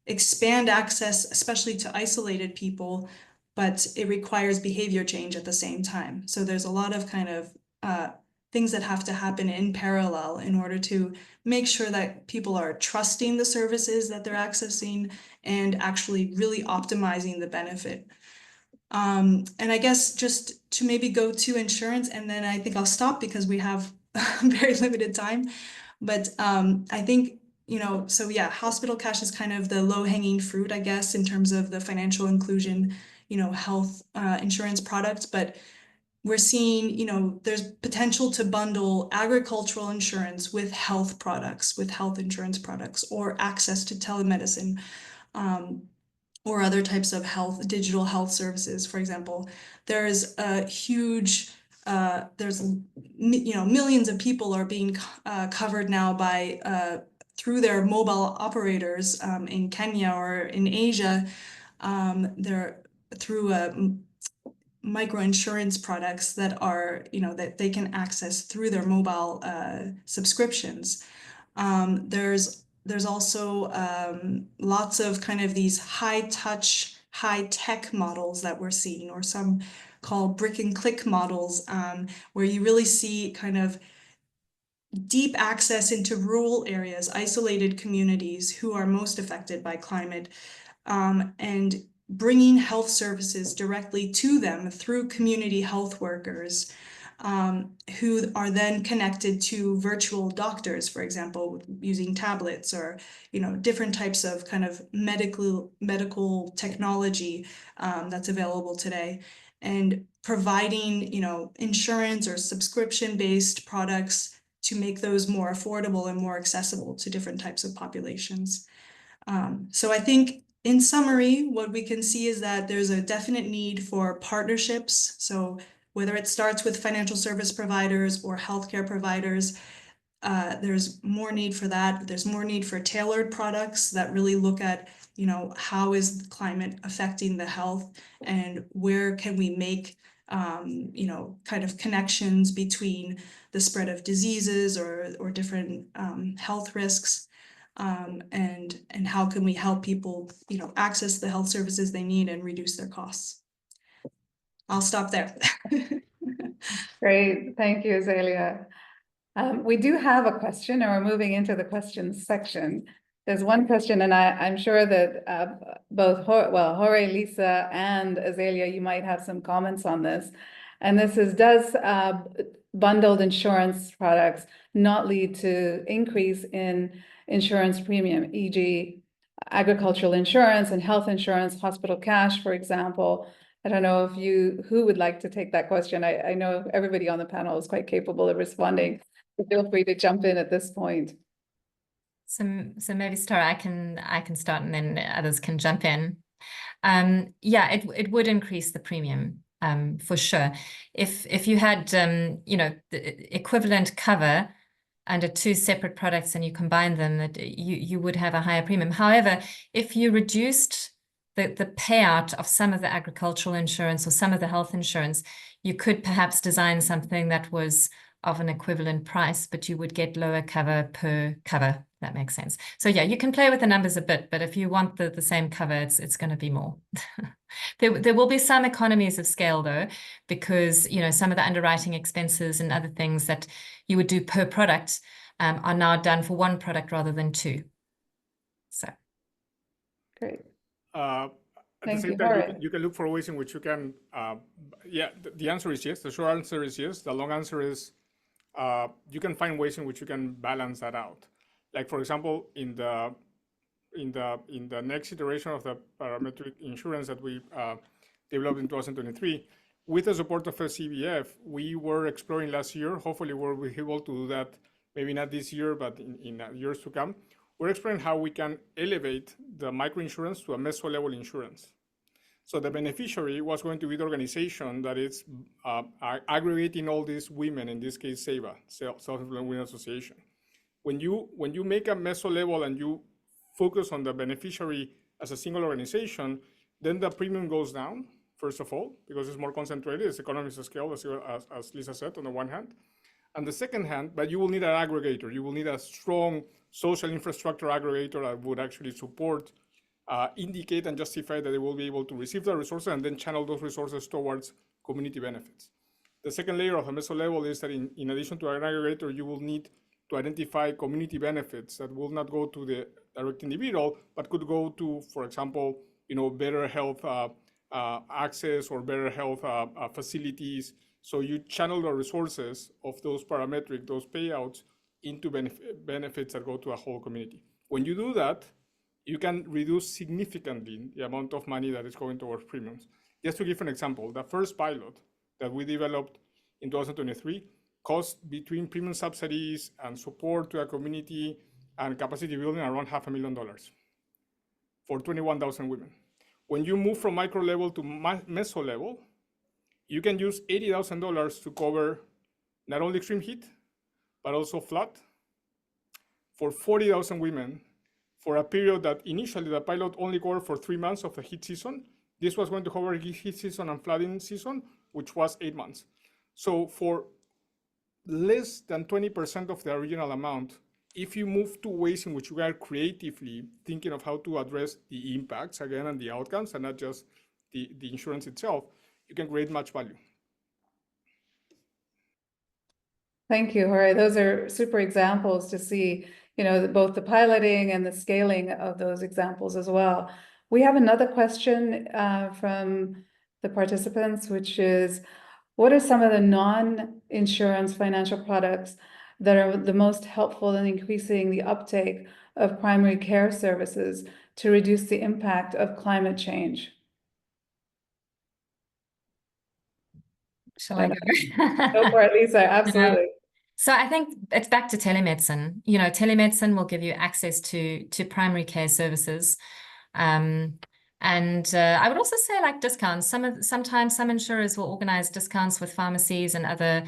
expand access, especially to isolated people, but it requires behavior change at the same time. So there's a lot of kind of things that have to happen in parallel in order to make sure that people are trusting the services that they're accessing and actually really optimizing the benefit. And I guess just to maybe go to insurance, and then I think I'll stop because we have very limited time. But I think, so yeah, hospital cash is kind of the low-hanging fruit, I guess, in terms of the financial inclusion, health insurance products. But we're seeing, there's potential to bundle agricultural insurance with health products, with health insurance products, or access to telemedicine, or other types of digital health services. For example, there's a huge, millions of people are being covered now by through their mobile operators in Kenya or in Asia. They're through micro insurance products that are, that they can access through their mobile subscriptions. There's also lots of kind of these high-touch, high-tech models that we're seeing, or some called brick and click models, where you really see kind of deep access into rural areas, isolated communities who are most affected by climate, and bringing health services directly to them through community health workers, who are then connected to virtual doctors, for example, using tablets or, different types of kind of medical technology that's available today. and providing, insurance or subscription-based products to make those more affordable and more accessible to different types of populations. So I think in summary, what we can see is that there's a definite need for partnerships. So whether it starts with financial service providers or healthcare providers, there's more need for that. There's more need for tailored products that really look at, how is climate affecting the health, and where can we make, kind of connections between the spread of diseases or different health risks, and how can we help people, access the health services they need and reduce their costs. I'll stop there. Great, thank you, Azalea. We do have a question, and we're moving into the questions section. There's one question, and I'm sure that both Jorge, Lisa, and Azalea, you might have some comments on this. And this is, does bundled insurance products not lead to increase in insurance premium, e.g. agricultural insurance and health insurance, hospital cash, for example? I don't know who would like to take that question. I know everybody on the panel is quite capable of responding. So feel free to jump in at this point. So maybe Tara, I can start and then others can jump in. Yeah, it would increase the premium for sure. If you had the equivalent cover under two separate products and you combine them, that you would have a higher premium. However, if you reduced the payout of some of the agricultural insurance or some of the health insurance, you could perhaps design something that was of an equivalent price, but you would get lower cover per cover. That makes sense. So yeah, you can play with the numbers a bit, but if you want the same cover, it's going to be more. There will be some economies of scale though, because some of the underwriting expenses and other things that you would do per product are now done for one product rather than two. So great. At Thank the same you, time, Jorge. you can look for ways in which you can, the answer is yes. The short answer is yes. The long answer is you can find ways in which you can balance that out. Like for example, in the next iteration of the parametric insurance that we developed in 2023, with the support of SCBF, we were exploring last year. Hopefully, we'll be able to do that. Maybe not this year, but in years to come. We're exploring how we can elevate the microinsurance to a meso-level insurance. So the beneficiary was going to be the organization that is aggregating all these women, in this case, SEIVA, Self-Employed Women Association. When you make a meso-level and you focus on the beneficiary as a single organization, then the premium goes down, first of all, because it's more concentrated, it's economies of scale, as Lisa said, on the one hand. On the second hand, but you will need an aggregator. You will need a strong social infrastructure aggregator that would actually support, indicate and justify that they will be able to receive the resources and then channel those resources towards community benefits. The second layer of a meso level is that in addition to an aggregator, you will need to identify community benefits that will not go to the direct individual, but could go to, for example, better health access or better health facilities. So you channel the resources of those parametric, those payouts, into benefits that go to a whole community. When you do that, you can reduce significantly the amount of money that is going towards premiums. Just to give an example, the first pilot that we developed in 2023 cost between premium subsidies and support to a community and capacity building around $500,000 for 21,000 women. When you move from micro level to meso level, you can use $80,000 to cover not only extreme heat, but also flood for 40,000 women for a period that initially the pilot only covered for 3 months of the heat season. This was going to cover heat season and flooding season, which was 8 months. So for less than 20% of the original amount, if you move to ways in which you are creatively thinking of how to address the impacts again and the outcomes and not just the insurance itself, you can create much value. Thank you, Jorge. Those are super examples to see, both the piloting and the scaling of those examples as well. We have another question from the participants, which is, what are some of the non-insurance financial products that are the most helpful in increasing the uptake of primary care services to reduce the impact of climate change? Shall I go? Go for it, Lisa. Absolutely. So I think it's back to telemedicine. You know, telemedicine will give you access to primary care services. And I would also say like discounts. Sometimes some insurers will organize discounts with pharmacies and other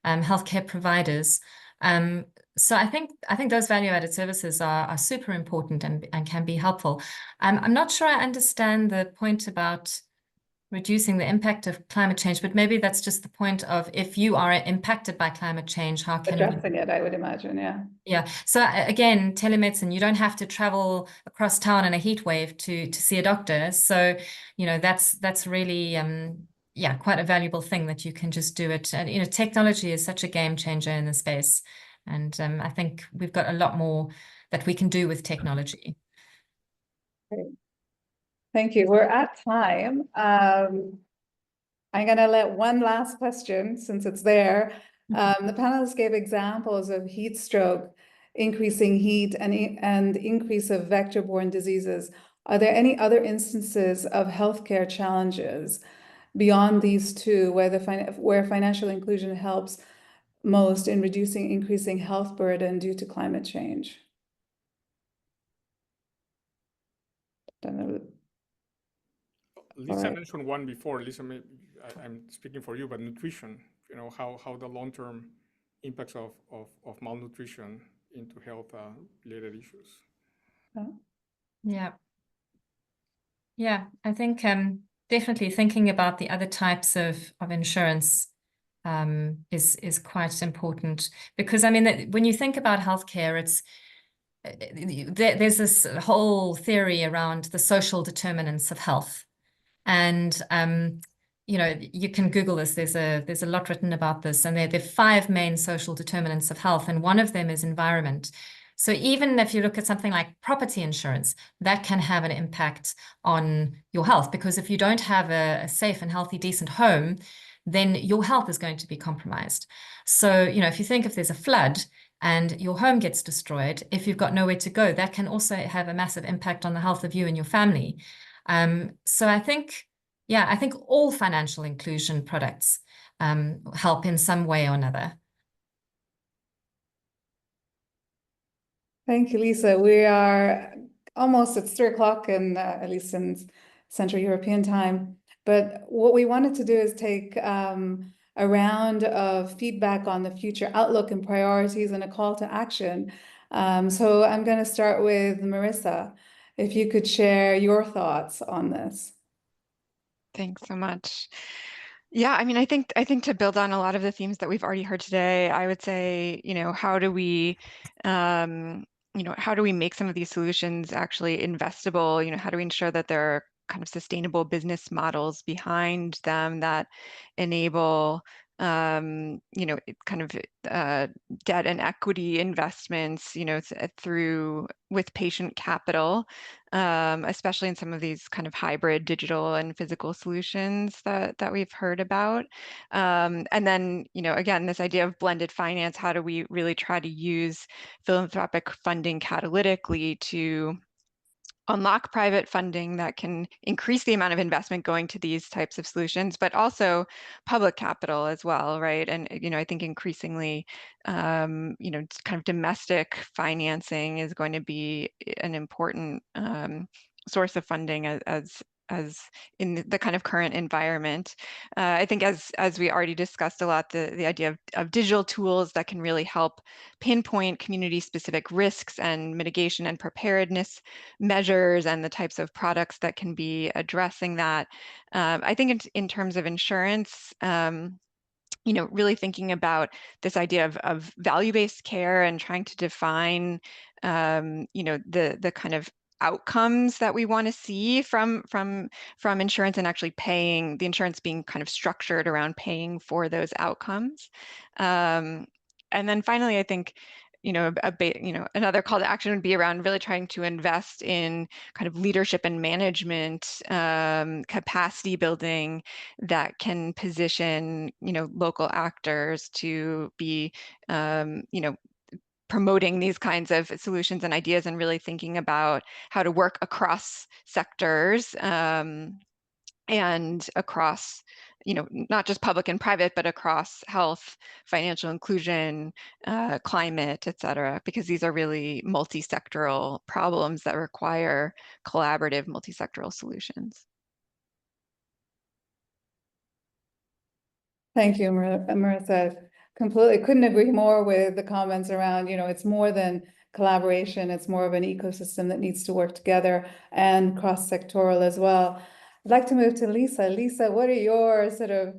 healthcare providers. So I think those value-added services are super important and can be helpful. I'm not sure I understand the point about reducing the impact of climate change, but maybe that's just the point of if you are impacted by climate change, how can Addressing it, I would imagine, yeah. Yeah. So again, telemedicine, you don't have to travel across town in a heat wave to see a doctor. So, you know, that's really yeah, quite a valuable thing that you can just do it. And you know, technology is such a game changer in the space. And I think we've got a lot more that we can do with technology. Great. Thank you. We're at time. I'm going to let one last question, since it's there. The panelists gave examples of heat stroke, increasing heat, and increase of vector-borne diseases. Are there any other instances of healthcare challenges beyond these two where financial inclusion helps most in increasing health burden due to climate change? Don't know. Lisa mentioned one before. Lisa, I'm speaking for you, but nutrition, you know, how the long-term impacts of malnutrition into health related issues. Yeah. Yeah, I think definitely thinking about the other types of insurance is quite important, because I mean, when you think about healthcare, there's this whole theory around the social determinants of health. And you know, you can Google this. There's a lot written about this, and there are 5 main social determinants of health, and one of them is environment. So even if you look at something like property insurance, that can have an impact on your health, because if you don't have a safe and healthy, decent home, then your health is going to be compromised. So, you know, if you think if there's a flood and your home gets destroyed, if you've got nowhere to go, that can also have a massive impact on the health of you and your family. So I think, yeah, I think all financial inclusion products help in some way or another. Thank you, Lisa. We are almost at 3 o'clock, at least in Central European time. But what we wanted to do is take a round of feedback on the future outlook and priorities and a call to action. So I'm going to start with Marissa. If you could share your thoughts on this. Thanks so much. Yeah, I mean, I think to build on a lot of the themes that we've already heard today, I would say, you know, how do we make some of these solutions actually investable? You know, how do we ensure that there are kind of sustainable business models behind them that enable you know, kind of debt and equity investments, you know, with patient capital, especially in some of these kind of hybrid digital and physical solutions that we've heard about. And then, you know, again, this idea of blended finance, how do we really try to use philanthropic funding catalytically to unlock private funding that can increase the amount of investment going to these types of solutions, but also public capital as well, right? And you know, I think increasingly, you know, kind of domestic financing is going to be an important source of funding as in the kind of current environment. I think as we already discussed a lot, the idea of digital tools that can really help pinpoint community-specific risks and mitigation and preparedness measures and the types of products that can be addressing that. I think in terms of insurance, you know, really thinking about this idea of value-based care and trying to define, you know, the kind of outcomes that we want to see from insurance, and actually paying the insurance being kind of structured around paying for those outcomes. And then finally, I think, you know, another call to action would be around really trying to invest in kind of leadership and management capacity building that can position, you know, local actors to be, you know, promoting these kinds of solutions and ideas, and really thinking about how to work across sectors and across, not just public and private, but across health, financial inclusion, climate, et cetera, because these are really multi-sectoral problems that require collaborative multi-sectoral solutions. Thank you, Marissa. Completely couldn't agree more with the comments around, it's more than collaboration, it's more of an ecosystem that needs to work together and cross-sectoral as well. I'd like to move to Lisa. Lisa, what are your sort of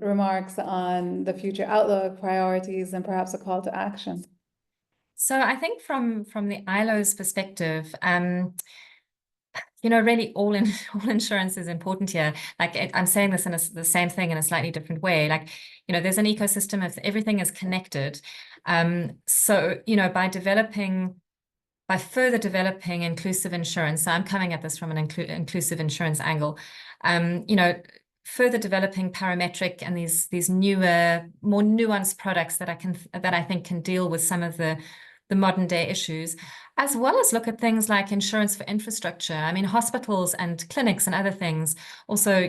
remarks on the future outlook, priorities, and perhaps a call to action? So I think from the ILO's perspective, really all insurance is important here. Like I'm saying this in the same thing in a slightly different way. Like, there's an ecosystem if everything is connected. So, by further developing inclusive insurance, so I'm coming at this from an inclusive insurance angle, further developing parametric and these newer, more nuanced products that I think can deal with some of the modern day issues, as well as look at things like insurance for infrastructure. I mean, hospitals and clinics and other things. Also,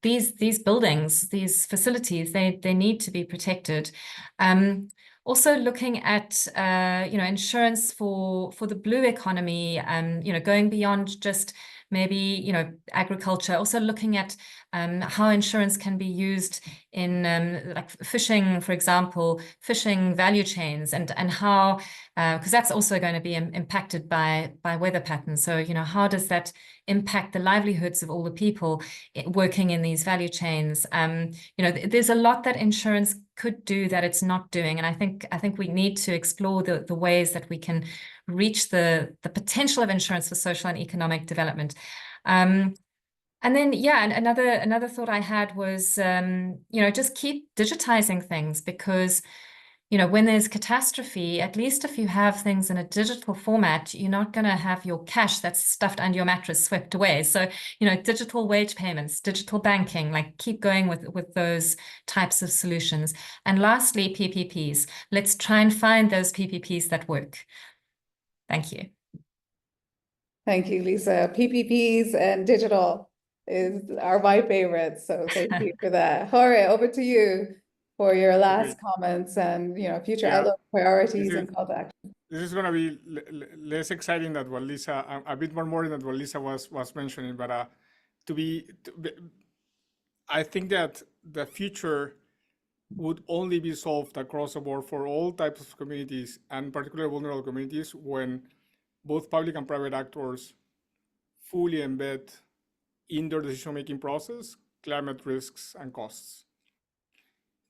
these buildings, these facilities, they need to be protected. Also looking at, insurance for the blue economy, going beyond just maybe, agriculture, also looking at how insurance can be used in like fishing, for example, fishing value chains and how, because that's also going to be impacted by weather patterns. So, how does that impact the livelihoods of all the people working in these value chains? There's a lot that insurance could do that it's not doing. And I think we need to explore the ways that we can reach the potential of insurance for social and economic development. And then, and another thought I had was, just keep digitizing things, because, when there's catastrophe, at least if you have things in a digital format, you're not going to have your cash that's stuffed under your mattress swept away. So, digital wage payments, digital banking, like keep going with those types of solutions. And lastly, PPPs. Let's try and find those PPPs that work. Thank you. Thank you, Lisa. PPPs and digital are my favorites, so thank you for that. Jorge, over to you for your last comments and future outlook, priorities, and call to action. This is going to be less exciting than what Lisa, a bit more than what Lisa was mentioning, but I think that the future would only be solved across the board for all types of communities, and particularly vulnerable communities, when both public and private actors fully embed in their decision-making process climate risks and costs.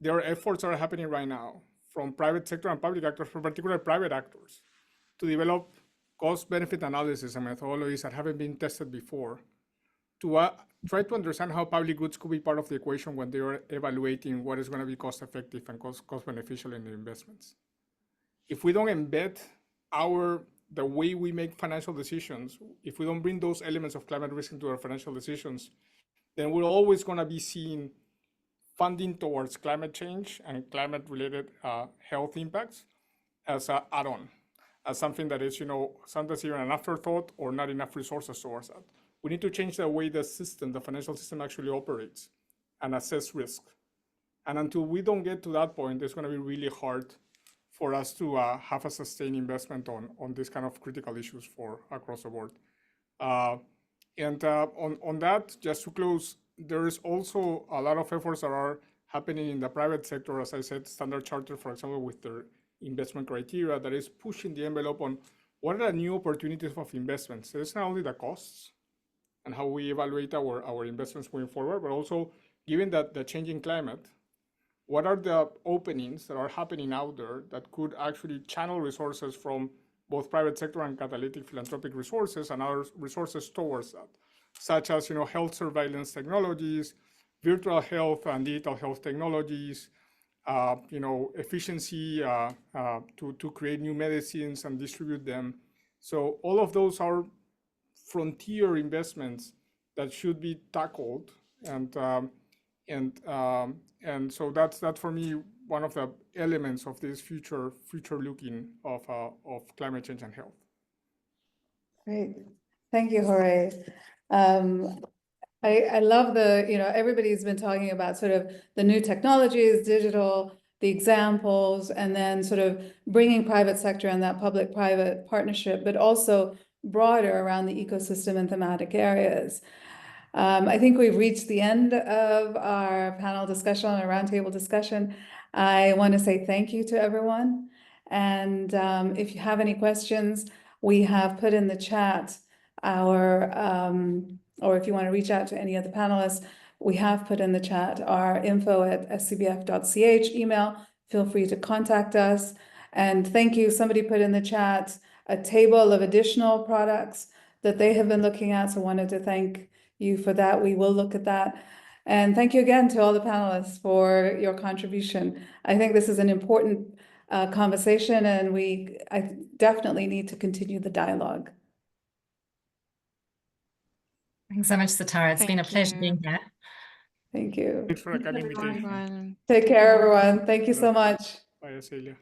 There are efforts that are happening right now from private sector and public actors, for particular private actors, to develop cost-benefit analysis and methodologies that haven't been tested before, to try to understand how public goods could be part of the equation when they are evaluating what is going to be cost-effective and cost-beneficial in the investments. If we don't embed the way we make financial decisions, if we don't bring those elements of climate risk into our financial decisions, then we're always going to be seeing funding towards climate change and climate-related health impacts as an add-on, as something that is, sometimes even an afterthought or not enough resources towards that. We need to change the way the financial system actually operates and assess risk. And until we don't get to that point, it's going to be really hard for us to have a sustained investment on these kind of critical issues across the board. And on that, just to close, there is also a lot of efforts that are happening in the private sector. As I said, Standard Chartered, for example, with their investment criteria, that is pushing the envelope on what are the new opportunities of investments. So it's not only the costs and how we evaluate our investments moving forward, but also given that the changing climate, what are the openings that are happening out there that could actually channel resources from both private sector and catalytic philanthropic resources and other resources towards that, such as health surveillance technologies, virtual health and digital health technologies, efficiency to create new medicines and distribute them. So all of those are frontier investments that should be tackled, and so that's for me one of the elements of this future looking of climate change and health. Great, thank you, Jorge. I love everybody's been talking about sort of the new technologies, digital, the examples, and then sort of bringing private sector and that public-private partnership, but also broader around the ecosystem and thematic areas. I think we've reached the end of our panel discussion, our roundtable discussion. I want to say thank you to everyone. And if you have any questions, we have put in the chat or if you want to reach out to any of the panelists, we have put in the chat our info@scbf.ch email. Feel free to contact us. And thank you. Somebody put in the chat a table of additional products that they have been looking at. So wanted to thank you for that. We will look at that. And thank you again to all the panelists for your contribution. I think this is an important conversation, and I definitely need to continue the dialogue. Thanks so much, Sitara. It's been a Thank pleasure you. being here. Thank you. Thanks for the kind invitation. Everyone. Take care, everyone. Thank you so much. Bye, Celia.